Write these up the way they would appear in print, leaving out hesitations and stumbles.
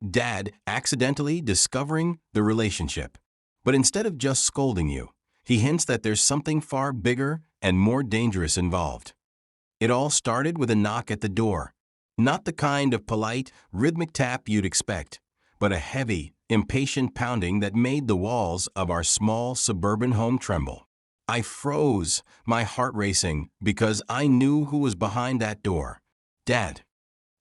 Dad accidentally discovering the relationship. But instead of just scolding you, he hints that there's something far bigger and more dangerous involved. It all started with a knock at the door. Not the kind of polite, rhythmic tap you'd expect, but a heavy, impatient pounding that made the walls of our small suburban home tremble. I froze, my heart racing, because I knew who was behind that door. Dad.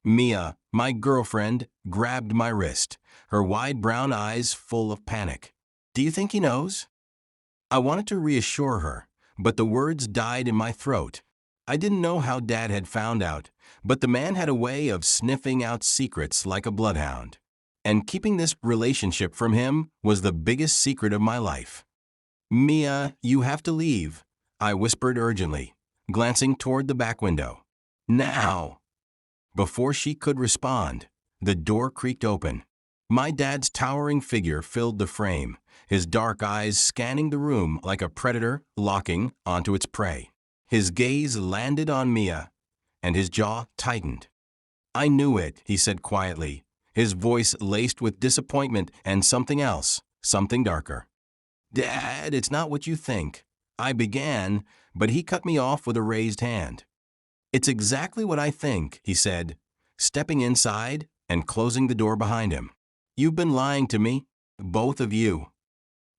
Mia, my girlfriend, grabbed my wrist, her wide brown eyes full of panic. Do you think he knows? I wanted to reassure her, but the words died in my throat. I didn't know how Dad had found out, but the man had a way of sniffing out secrets like a bloodhound. And keeping this relationship from him was the biggest secret of my life. Mia, you have to leave, I whispered urgently, glancing toward the back window. Now! Before she could respond, the door creaked open. My dad's towering figure filled the frame, his dark eyes scanning the room like a predator locking onto its prey. His gaze landed on Mia, and his jaw tightened. I knew it, he said quietly, his voice laced with disappointment and something else, something darker. Dad, it's not what you think. I began, but he cut me off with a raised hand. It's exactly what I think, he said, stepping inside and closing the door behind him. You've been lying to me, both of you.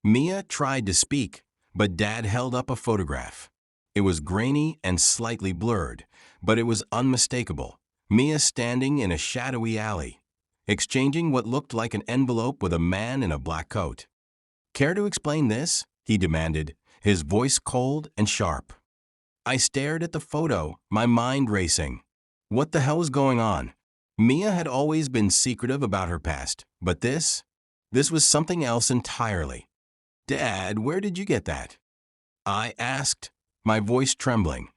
Mia tried to speak, but Dad held up a photograph. It was grainy and slightly blurred, but it was unmistakable. Mia standing in a shadowy alley, exchanging what looked like an envelope with a man in a black coat. Care to explain this? He demanded, his voice cold and sharp. I stared at the photo, my mind racing. What the hell was going on? Mia had always been secretive about her past, but this was something else entirely. Dad, where did you get that? I asked, my voice trembling.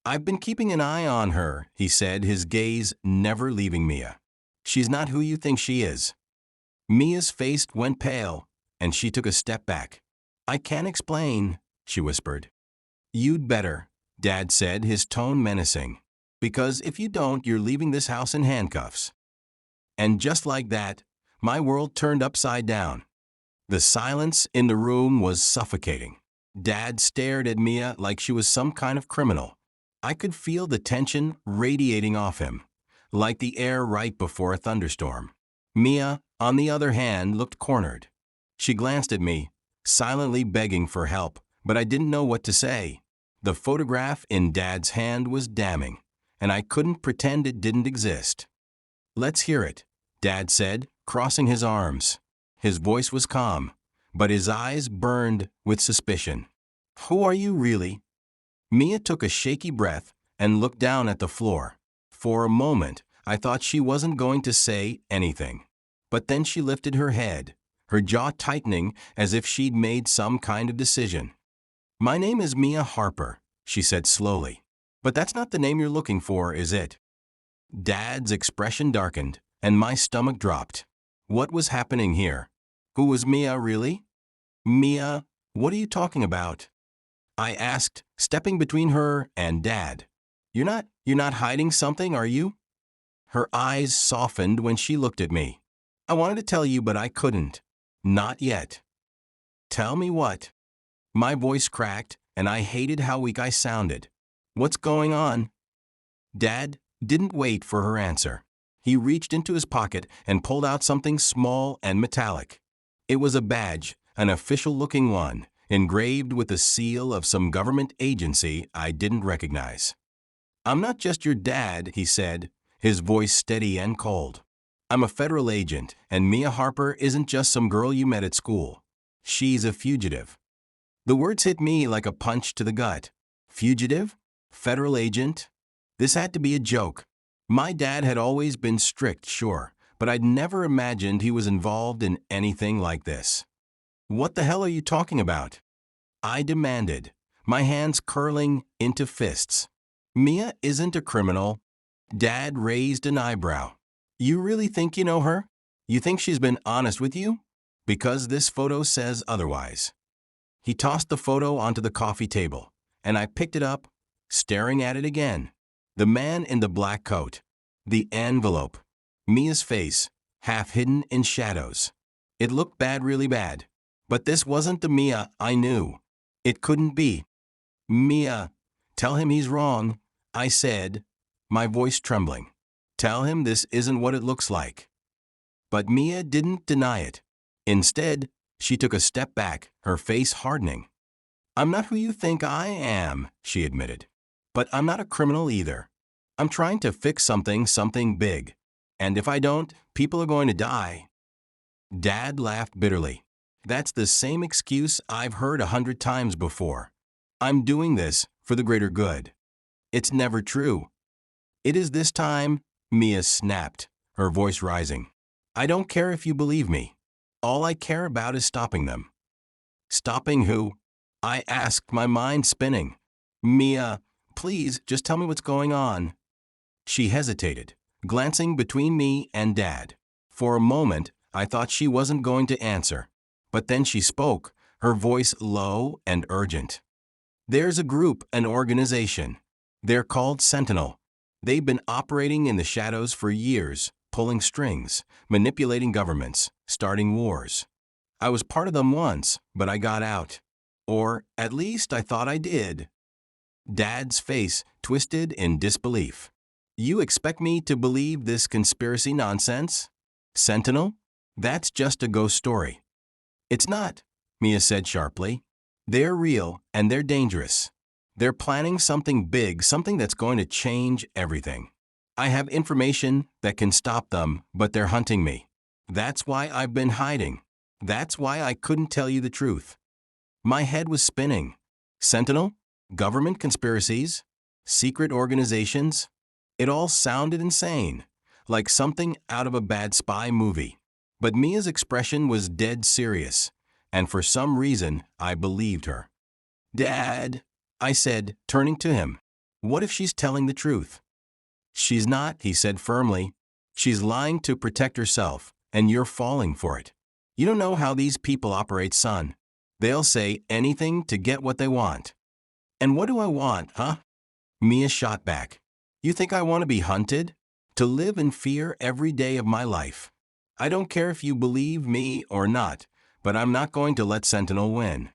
I've been keeping an eye on her, he said, his gaze never leaving Mia. She's not who you think she is. Mia's face went pale, and she took a step back. I can't explain, she whispered. You'd better, Dad said, his tone menacing. Because if you don't, you're leaving this house in handcuffs. And just like that, my world turned upside down. The silence in the room was suffocating. Dad stared at Mia like she was some kind of criminal. I could feel the tension radiating off him, like the air right before a thunderstorm. Mia, on the other hand, looked cornered. She glanced at me, silently begging for help, but I didn't know what to say. The photograph in Dad's hand was damning, and I couldn't pretend it didn't exist. Let's hear it, Dad said, crossing his arms. His voice was calm, but his eyes burned with suspicion. Who are you really? Mia took a shaky breath and looked down at the floor. For a moment, I thought she wasn't going to say anything. But then she lifted her head, her jaw tightening as if she'd made some kind of decision. My name is Mia Harper, she said slowly. But that's not the name you're looking for, is it? Dad's expression darkened, and my stomach dropped. What was happening here? Who was Mia, really? Mia, what are you talking about? I asked, stepping between her and Dad. You're not hiding something, are you? Her eyes softened when she looked at me. I wanted to tell you, but I couldn't. Not yet. Tell me what? My voice cracked, and I hated how weak I sounded. What's going on? Dad didn't wait for her answer. He reached into his pocket and pulled out something small and metallic. It was a badge, an official-looking one, engraved with the seal of some government agency I didn't recognize. I'm not just your dad, he said, his voice steady and cold. I'm a federal agent, and Mia Harper isn't just some girl you met at school. She's a fugitive. The words hit me like a punch to the gut. Fugitive? Federal agent? This had to be a joke. My dad had always been strict, sure, but I'd never imagined he was involved in anything like this. What the hell are you talking about? I demanded, my hands curling into fists. Mia isn't a criminal. Dad raised an eyebrow. You really think you know her? You think she's been honest with you? Because this photo says otherwise. He tossed the photo onto the coffee table, and I picked it up, staring at it again. The man in the black coat. The envelope. Mia's face, half hidden in shadows. It looked bad, really bad. But this wasn't the Mia I knew. It couldn't be. Mia, tell him he's wrong, I said, my voice trembling. Tell him this isn't what it looks like. But Mia didn't deny it. Instead, she took a step back, her face hardening. I'm not who you think I am, she admitted. But I'm not a criminal either. I'm trying to fix something big. And if I don't, people are going to die. Dad laughed bitterly. That's the same excuse I've heard 100 times before. I'm doing this for the greater good. It's never true. It is this time, Mia snapped, her voice rising. I don't care if you believe me. All I care about is stopping them. Stopping who? I asked, my mind spinning. Mia, please, just tell me what's going on. She hesitated, glancing between me and Dad. For a moment, I thought she wasn't going to answer. But then she spoke, her voice low and urgent. There's a group, an organization. They're called Sentinel. They've been operating in the shadows for years, pulling strings, manipulating governments, starting wars. I was part of them once, but I got out. Or, at least I thought I did. Dad's face twisted in disbelief. You expect me to believe this conspiracy nonsense? Sentinel? That's just a ghost story. It's not, Mia said sharply. They're real and they're dangerous. They're planning something big, something that's going to change everything. I have information that can stop them, but they're hunting me. That's why I've been hiding. That's why I couldn't tell you the truth. My head was spinning. Sentinel? Government conspiracies? Secret organizations? It all sounded insane, like something out of a bad spy movie. But Mia's expression was dead serious, and for some reason, I believed her. Dad, I said, turning to him, what if she's telling the truth? She's not, he said firmly. She's lying to protect herself, and you're falling for it. You don't know how these people operate, son. They'll say anything to get what they want. And what do I want, huh? Mia shot back. You think I want to be hunted? To live in fear every day of my life. I don't care if you believe me or not, but I'm not going to let Sentinel win.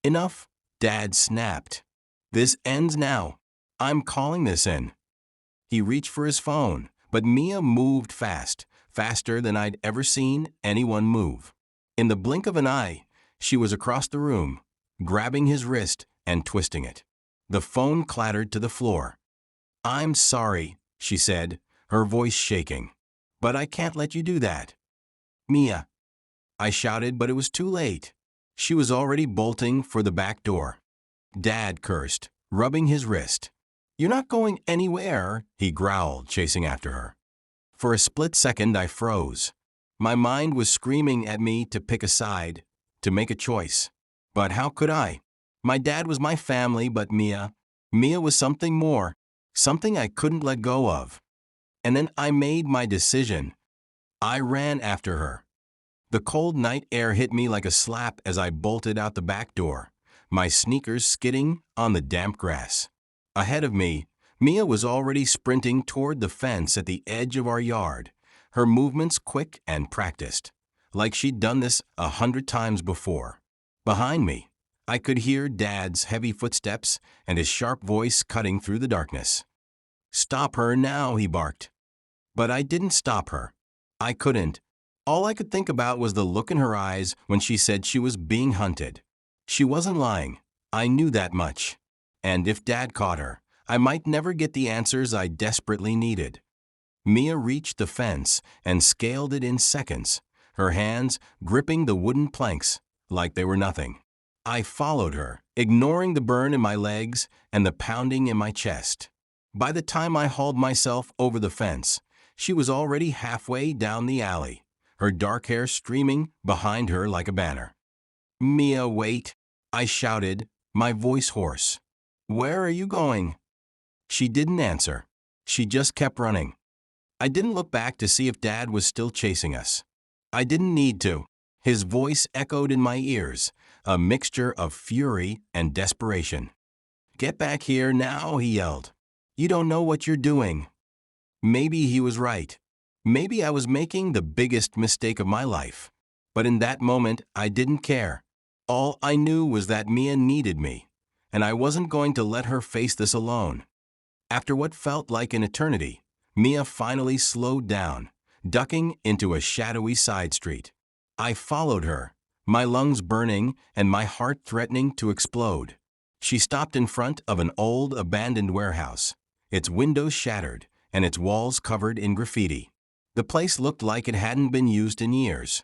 Enough, Dad snapped. This ends now. I'm calling this in. He reached for his phone, but Mia moved fast, faster than I'd ever seen anyone move. In the blink of an eye, she was across the room, grabbing his wrist and twisting it. The phone clattered to the floor. I'm sorry, she said, her voice shaking. But I can't let you do that. Mia. I shouted, but it was too late. She was already bolting for the back door. Dad cursed, rubbing his wrist. You're not going anywhere, he growled, chasing after her. For a split second, I froze. My mind was screaming at me to pick a side, to make a choice. But how could I? My dad was my family, but Mia was something more, something I couldn't let go of. And then I made my decision. I ran after her. The cold night air hit me like a slap as I bolted out the back door, my sneakers skidding on the damp grass. Ahead of me, Mia was already sprinting toward the fence at the edge of our yard, her movements quick and practiced, like she'd done this 100 times before. Behind me, I could hear Dad's heavy footsteps and his sharp voice cutting through the darkness. Stop her now, he barked. But I didn't stop her. I couldn't. All I could think about was the look in her eyes when she said she was being hunted. She wasn't lying. I knew that much. And if Dad caught her, I might never get the answers I desperately needed. Mia reached the fence and scaled it in seconds, her hands gripping the wooden planks like they were nothing. I followed her, ignoring the burn in my legs and the pounding in my chest. By the time I hauled myself over the fence, she was already halfway down the alley, her dark hair streaming behind her like a banner. Mia, wait, I shouted, my voice hoarse. Where are you going? She didn't answer. She just kept running. I didn't look back to see if Dad was still chasing us. I didn't need to. His voice echoed in my ears, a mixture of fury and desperation. Get back here now, he yelled. You don't know what you're doing. Maybe he was right. Maybe I was making the biggest mistake of my life. But in that moment, I didn't care. All I knew was that Mia needed me, and I wasn't going to let her face this alone. After what felt like an eternity, Mia finally slowed down, ducking into a shadowy side street. I followed her, my lungs burning and my heart threatening to explode. She stopped in front of an old, abandoned warehouse, its windows shattered and its walls covered in graffiti. The place looked like it hadn't been used in years.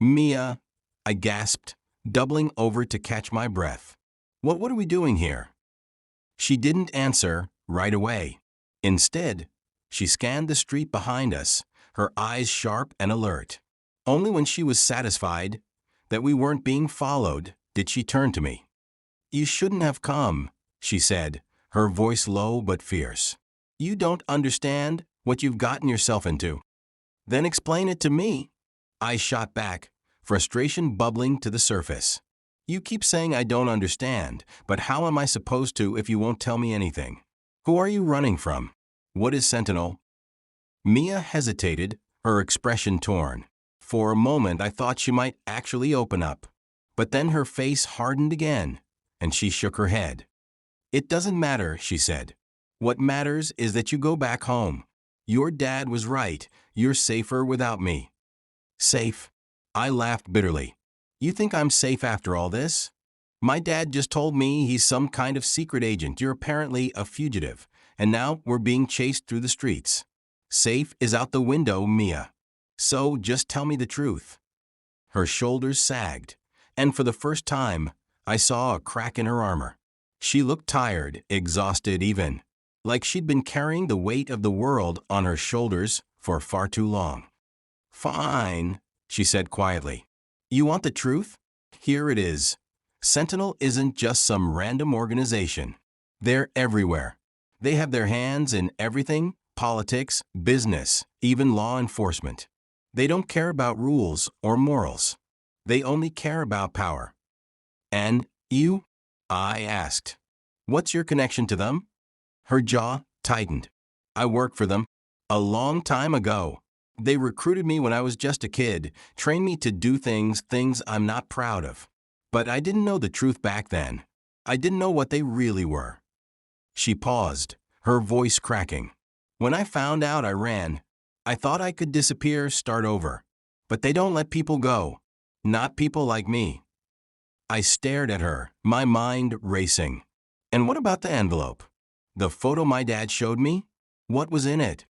"Mia," I gasped, doubling over to catch my breath. What are we doing here?" She didn't answer right away. Instead, she scanned the street behind us, her eyes sharp and alert. Only when she was satisfied that we weren't being followed did she turn to me. "You shouldn't have come," she said, her voice low but fierce. "You don't understand what you've gotten yourself into." "Then explain it to me," I shot back, frustration bubbling to the surface. "You keep saying I don't understand, but how am I supposed to if you won't tell me anything? Who are you running from? What is Sentinel?" Mia hesitated, her expression torn. For a moment I thought she might actually open up. But then her face hardened again, and she shook her head. "It doesn't matter," she said. "What matters is that you go back home. Your dad was right. You're safer without me." "Safe?" I laughed bitterly. "You think I'm safe after all this? My dad just told me he's some kind of secret agent. You're apparently a fugitive, and now we're being chased through the streets. Safe is out the window, Mia. So just tell me the truth." Her shoulders sagged, and for the first time, I saw a crack in her armor. She looked tired, exhausted even, like she'd been carrying the weight of the world on her shoulders for far too long. "Fine," she said quietly. "You want the truth? Here it is. Sentinel isn't just some random organization. They're everywhere. They have their hands in everything: politics, business, even law enforcement. They don't care about rules or morals. They only care about power." "And you?" I asked. "What's your connection to them?" Her jaw tightened. "I worked for them. A long time ago. They recruited me when I was just a kid, trained me to do things I'm not proud of. But I didn't know the truth back then. I didn't know what they really were." She paused, her voice cracking. "When I found out, I ran. I thought I could disappear, start over. But they don't let people go. Not people like me." I stared at her, my mind racing. "And what about the envelope? The photo my dad showed me? What was in it?"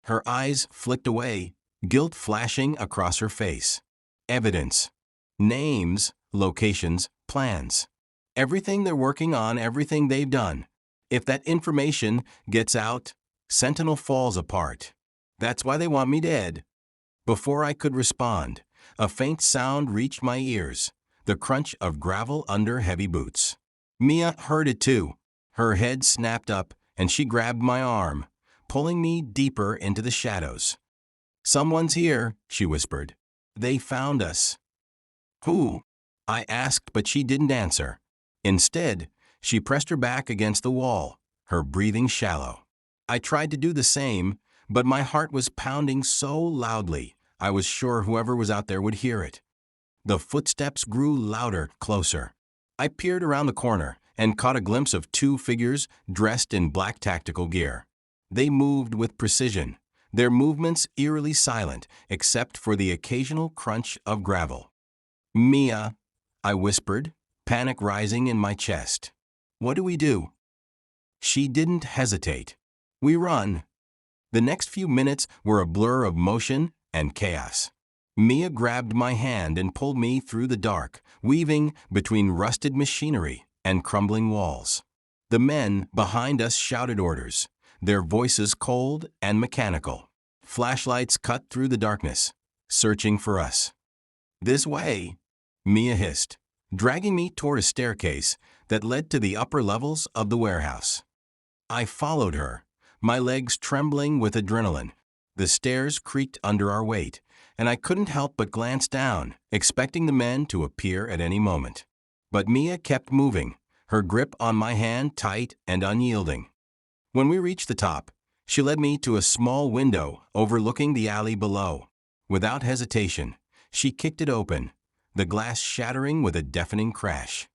Her eyes flicked away, guilt flashing across her face. "Evidence. Names, locations, plans. Everything they're working on, everything they've done. If that information gets out, Sentinel falls apart. That's why they want me dead." Before I could respond, a faint sound reached my ears, the crunch of gravel under heavy boots. Mia heard it too. Her head snapped up, and she grabbed my arm, pulling me deeper into the shadows. "Someone's here," she whispered. "They found us." "Who?" I asked, but she didn't answer. Instead, she pressed her back against the wall, her breathing shallow. I tried to do the same, but my heart was pounding so loudly, I was sure whoever was out there would hear it. The footsteps grew louder, closer. I peered around the corner and caught a glimpse of two figures dressed in black tactical gear. They moved with precision, their movements eerily silent except for the occasional crunch of gravel. "Mia," I whispered, panic rising in my chest. "What do we do?" She didn't hesitate. "We run." The next few minutes were a blur of motion and chaos. Mia grabbed my hand and pulled me through the dark, weaving between rusted machinery and crumbling walls. The men behind us shouted orders, their voices cold and mechanical. Flashlights cut through the darkness, searching for us. "This way," Mia hissed, dragging me toward a staircase that led to the upper levels of the warehouse. I followed her, my legs trembling with adrenaline. The stairs creaked under our weight, and I couldn't help but glance down, expecting the men to appear at any moment. But Mia kept moving, her grip on my hand tight and unyielding. When we reached the top, She led me to a small window overlooking the alley below. Without hesitation, she kicked it open, the glass shattering with a deafening crash.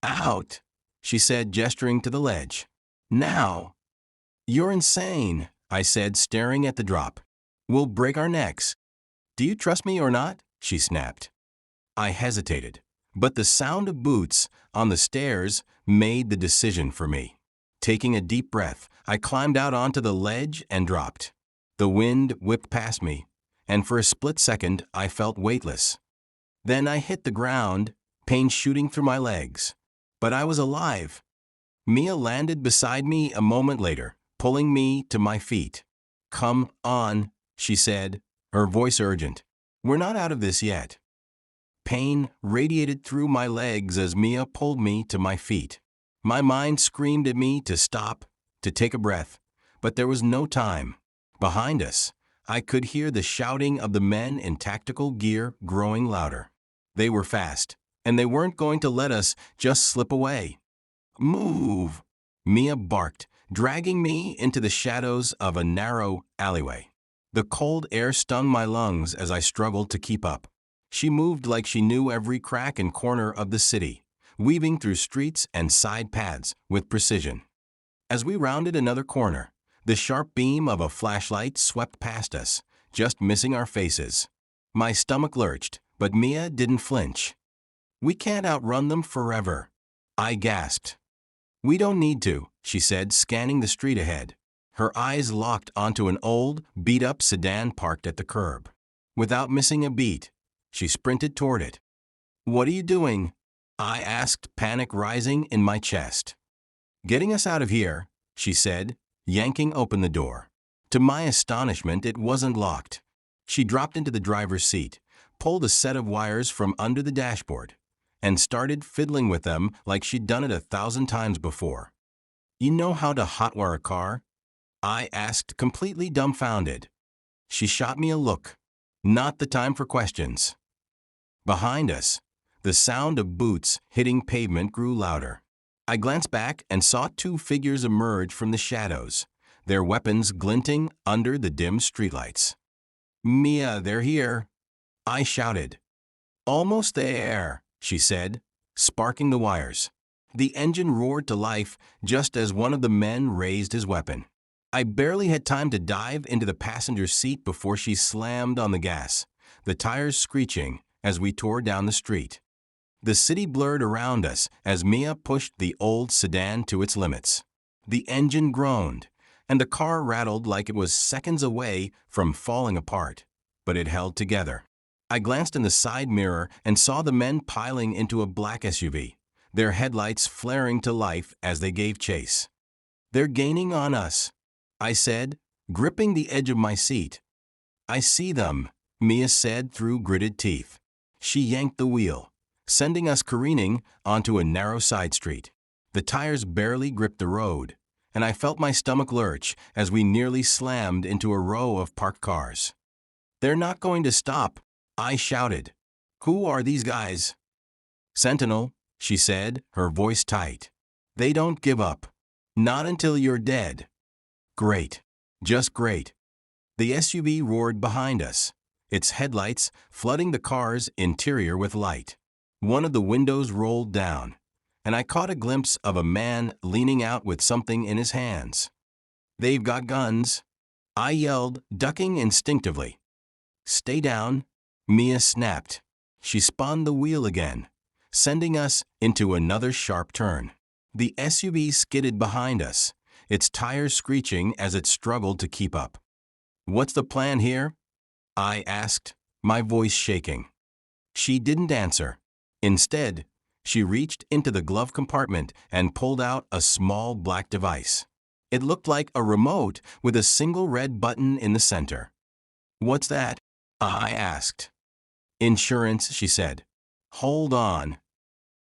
"Out," she said, gesturing to the ledge. "Now." "You're insane," I said, staring at the drop. "We'll break our necks." "Do you trust me or not?" she snapped. I hesitated, but the sound of boots on the stairs made the decision for me. Taking a deep breath, I climbed out onto the ledge and dropped. The wind whipped past me, and for a split second I felt weightless. Then I hit the ground, pain shooting through my legs. But I was alive. Mia landed beside me a moment later, pulling me to my feet. "Come on," she said, her voice urgent. "We're not out of this yet." Pain radiated through my legs as Mia pulled me to my feet. My mind screamed at me to stop, to take a breath, but there was no time. Behind us, I could hear the shouting of the men in tactical gear growing louder. They were fast, and they weren't going to let us just slip away. "Move!" Mia barked, dragging me into the shadows of a narrow alleyway. The cold air stung my lungs as I struggled to keep up. She moved like she knew every crack and corner of the city, weaving through streets and side paths with precision. As we rounded another corner, the sharp beam of a flashlight swept past us, just missing our faces. My stomach lurched, but Mia didn't flinch. "We can't outrun them forever," I gasped. "We don't need to," she said, scanning the street ahead. Her eyes locked onto an old, beat-up sedan parked at the curb. Without missing a beat, she sprinted toward it. "What are you doing?" I asked, panic rising in my chest. "Getting us out of here," she said, yanking open the door. To my astonishment, it wasn't locked. She dropped into the driver's seat, pulled a set of wires from under the dashboard, and started fiddling with them like she'd done it 1,000 times before. "You know how to hotwire a car?" I asked, completely dumbfounded. She shot me a look. Not the time for questions. Behind us, the sound of boots hitting pavement grew louder. I glanced back and saw two figures emerge from the shadows, their weapons glinting under the dim streetlights. "Mia, they're here," I shouted. "Almost there," she said, sparking the wires. The engine roared to life just as one of the men raised his weapon. I barely had time to dive into the passenger seat before she slammed on the gas, the tires screeching as we tore down the street. The city blurred around us as Mia pushed the old sedan to its limits. The engine groaned, and the car rattled like it was seconds away from falling apart, but it held together. I glanced in the side mirror and saw the men piling into a black SUV, their headlights flaring to life as they gave chase. "They're gaining on us," I said, gripping the edge of my seat. "I see them," Mia said through gritted teeth. She yanked the wheel, sending us careening onto a narrow side street. The tires barely gripped the road, and I felt my stomach lurch as we nearly slammed into a row of parked cars. "They're not going to stop," I shouted. "Who are these guys?" "Sentinel," she said, her voice tight. "They don't give up. Not until you're dead." Great. Just great. The SUV roared behind us, its headlights flooding the car's interior with light. One of the windows rolled down, and I caught a glimpse of a man leaning out with something in his hands. "They've got guns," I yelled, ducking instinctively. "Stay down," Mia snapped. She spun the wheel again, sending us into another sharp turn. The SUV skidded behind us, its tires screeching as it struggled to keep up. "What's the plan here?" I asked, my voice shaking. She didn't answer. Instead, she reached into the glove compartment and pulled out a small black device. It looked like a remote with a single red button in the center. "What's that?" I asked. "Insurance," she said. "Hold on."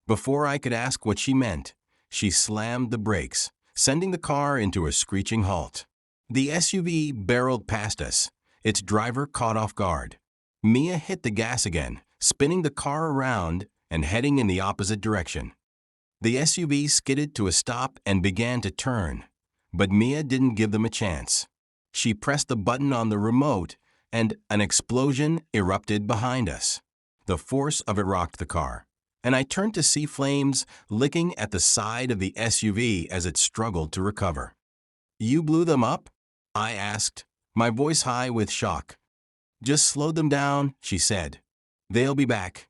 Before I could ask what she meant, she slammed the brakes, sending the car into a screeching halt. The SUV barreled past us, its driver caught off guard. Mia hit the gas again, spinning the car around and heading in the opposite direction. The SUV skidded to a stop and began to turn, but Mia didn't give them a chance. She pressed the button on the remote, and an explosion erupted behind us. The force of it rocked the car, and I turned to see flames licking at the side of the SUV as it struggled to recover. "You blew them up?" I asked, my voice high with shock. "Just slowed them down," she said. "They'll be back."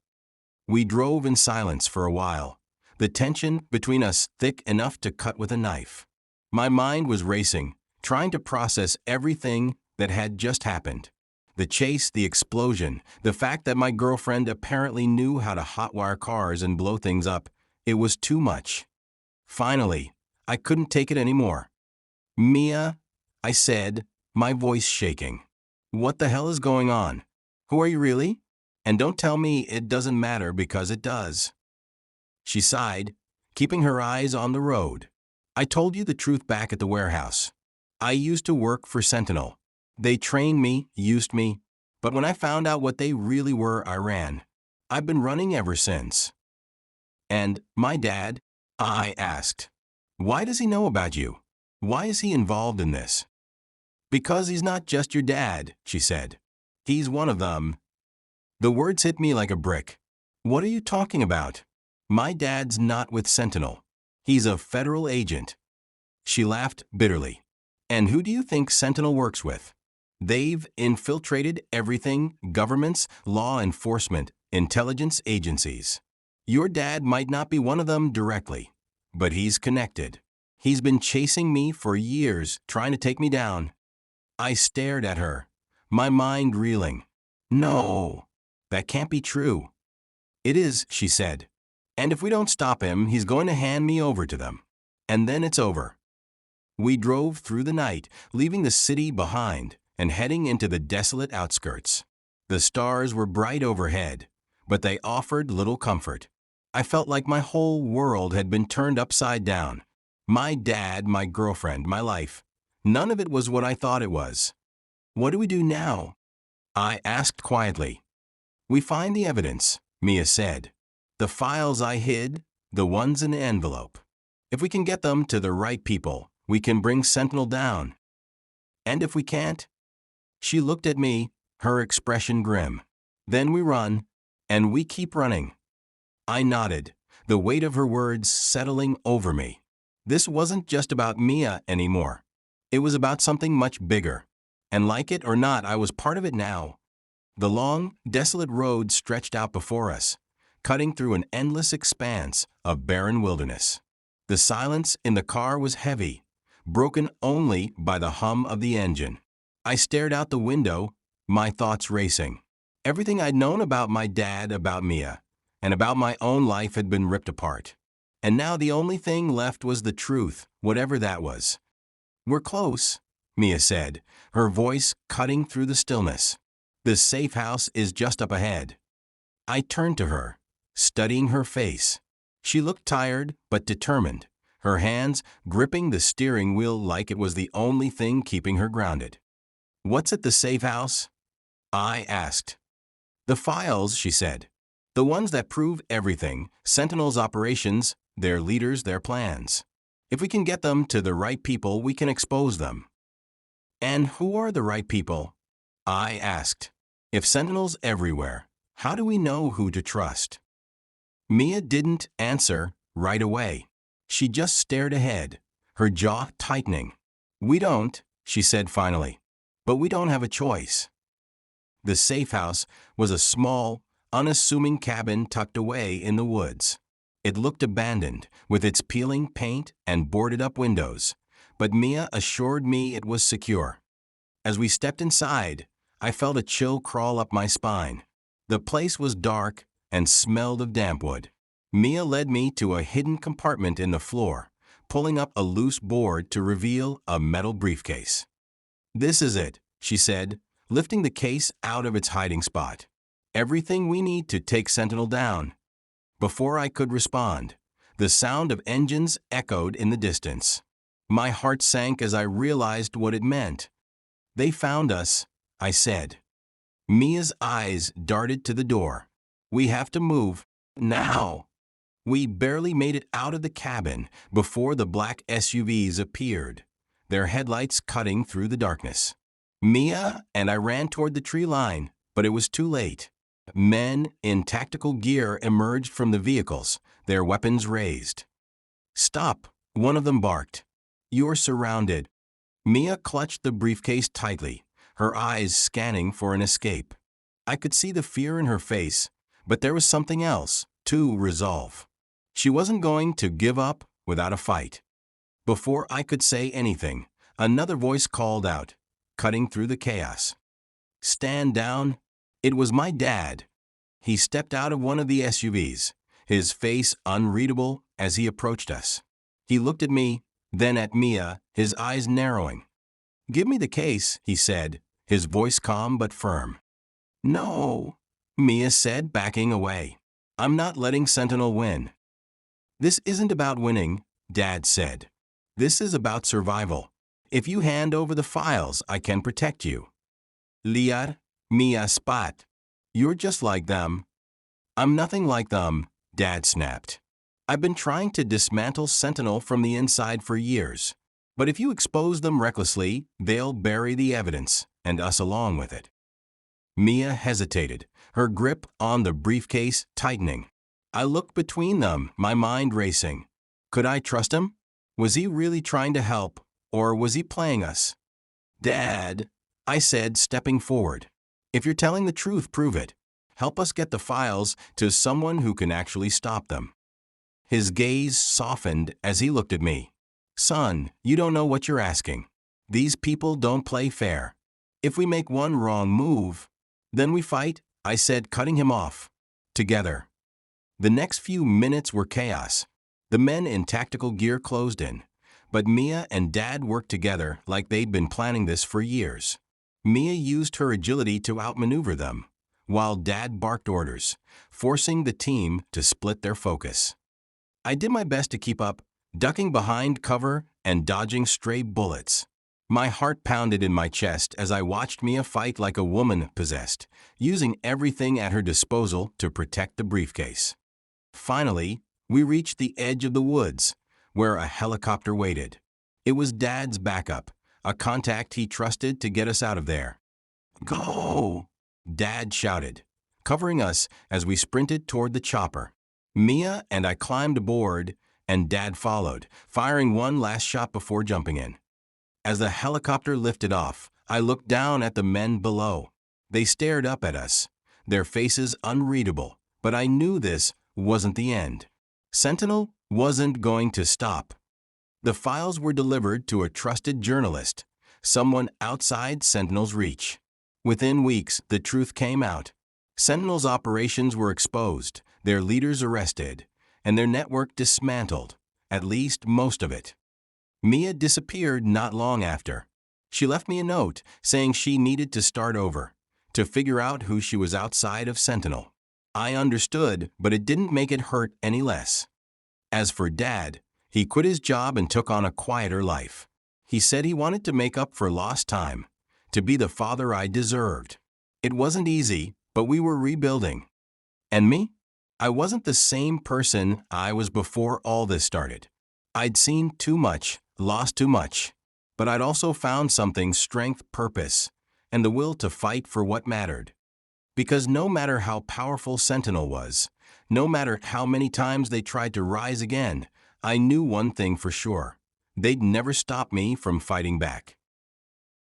We drove in silence for a while, the tension between us thick enough to cut with a knife. My mind was racing, trying to process everything that had just happened. The chase, the explosion, the fact that my girlfriend apparently knew how to hotwire cars and blow things up. It was too much. Finally, I couldn't take it anymore. "Mia," I said, my voice shaking. "What the hell is going on? Who are you really? And don't tell me it doesn't matter, because it does." She sighed, keeping her eyes on the road. "I told you the truth back at the warehouse. I used to work for Sentinel. They trained me, used me, but when I found out what they really were, I ran. I've been running ever since." "And my dad?" I asked. "Why does he know about you? Why is he involved in this?" "Because he's not just your dad," she said. "He's one of them." The words hit me like a brick. "What are you talking about? My dad's not with Sentinel. He's a federal agent." She laughed bitterly. "And who do you think Sentinel works with? They've infiltrated everything: governments, law enforcement, intelligence agencies. Your dad might not be one of them directly, but he's connected. He's been chasing me for years, trying to take me down." I stared at her, my mind reeling. "No, that can't be true." "It is," she said. "And if we don't stop him, he's going to hand me over to them. And then it's over." We drove through the night, leaving the city behind and heading into the desolate outskirts. The stars were bright overhead, but they offered little comfort. I felt like my whole world had been turned upside down. My dad, my girlfriend, my life. None of it was what I thought it was. "What do we do now?" I asked quietly. "We find the evidence," Mia said. "The files I hid, the ones in the envelope. If we can get them to the right people, we can bring Sentinel down. And if we can't?" She looked at me, her expression grim. "Then we run, and we keep running." I nodded, the weight of her words settling over me. This wasn't just about Mia anymore. It was about something much bigger. And like it or not, I was part of it now. The long, desolate road stretched out before us, cutting through an endless expanse of barren wilderness. The silence in the car was heavy, broken only by the hum of the engine. I stared out the window, my thoughts racing. Everything I'd known about my dad, about Mia, and about my own life had been ripped apart. And now the only thing left was the truth, whatever that was. "We're close," Mia said, her voice cutting through the stillness. "The safe house is just up ahead." I turned to her, studying her face. She looked tired but determined, her hands gripping the steering wheel like it was the only thing keeping her grounded. "What's at the safe house?" I asked. "The files," she said. "The ones that prove everything: Sentinel's operations, their leaders, their plans. If we can get them to the right people, we can expose them." "And who are the right people?" I asked. "If Sentinel's everywhere, how do we know who to trust?" Mia didn't answer right away. She just stared ahead, her jaw tightening. "We don't," she said finally. "But we don't have a choice." The safe house was a small, unassuming cabin tucked away in the woods. It looked abandoned, with its peeling paint and boarded-up windows, but Mia assured me it was secure. As we stepped inside, I felt a chill crawl up my spine. The place was dark and smelled of damp wood. Mia led me to a hidden compartment in the floor, pulling up a loose board to reveal a metal briefcase. "This is it," she said, lifting the case out of its hiding spot. "Everything we need to take Sentinel down." Before I could respond, the sound of engines echoed in the distance. My heart sank as I realized what it meant. "They found us," I said. Mia's eyes darted to the door. "We have to move, now." We barely made it out of the cabin before the black SUVs appeared. their headlights cutting through the darkness. Mia and I ran toward the tree line, but it was too late. Men in tactical gear emerged from the vehicles, their weapons raised. "Stop," one of them barked. "You're surrounded." Mia clutched the briefcase tightly, her eyes scanning for an escape. I could see the fear in her face, but there was something else, too, resolve. She wasn't going to give up without a fight. Before I could say anything, another voice called out, cutting through the chaos. "Stand down." It was my dad. He stepped out of one of the SUVs, his face unreadable as he approached us. He looked at me, then at Mia, his eyes narrowing. "Give me the case," he said, his voice calm but firm. "No," Mia said, backing away. "I'm not letting Sentinel win." "This isn't about winning," Dad said. "This is about survival. If you hand over the files, I can protect you." "Liar," Mia spat. "You're just like them." "I'm nothing like them," Dad snapped. "I've been trying to dismantle Sentinel from the inside for years. But if you expose them recklessly, they'll bury the evidence, and us along with it." Mia hesitated, her grip on the briefcase tightening. I looked between them, my mind racing. Could I trust him? Was he really trying to help, or was he playing us? "Dad," I said, stepping forward. "If you're telling the truth, prove it. Help us get the files to someone who can actually stop them." His gaze softened as he looked at me. "Son, you don't know what you're asking. These people don't play fair. If we make one wrong move, then we fight," I said, cutting him off. "Together." The next few minutes were chaos. The men in tactical gear closed in, but Mia and Dad worked together like they'd been planning this for years. Mia used her agility to outmaneuver them, while Dad barked orders, forcing the team to split their focus. I did my best to keep up, ducking behind cover and dodging stray bullets. My heart pounded in my chest as I watched Mia fight like a woman possessed, using everything at her disposal to protect the briefcase. Finally, we reached the edge of the woods, where a helicopter waited. It was Dad's backup, a contact he trusted to get us out of there. "Go!" Dad shouted, covering us as we sprinted toward the chopper. Mia and I climbed aboard, and Dad followed, firing one last shot before jumping in. As the helicopter lifted off, I looked down at the men below. They stared up at us, their faces unreadable, but I knew this wasn't the end. Sentinel wasn't going to stop. The files were delivered to a trusted journalist, someone outside Sentinel's reach. Within weeks, the truth came out. Sentinel's operations were exposed, their leaders arrested, and their network dismantled, at least most of it. Mia disappeared not long after. She left me a note saying she needed to start over, to figure out who she was outside of Sentinel. I understood, but it didn't make it hurt any less. As for Dad, he quit his job and took on a quieter life. He said he wanted to make up for lost time, to be the father I deserved. It wasn't easy, but we were rebuilding. And me? I wasn't the same person I was before all this started. I'd seen too much, lost too much, but I'd also found something: strength, purpose, and the will to fight for what mattered. Because no matter how powerful Sentinel was, no matter how many times they tried to rise again, I knew one thing for sure: they'd never stop me from fighting back.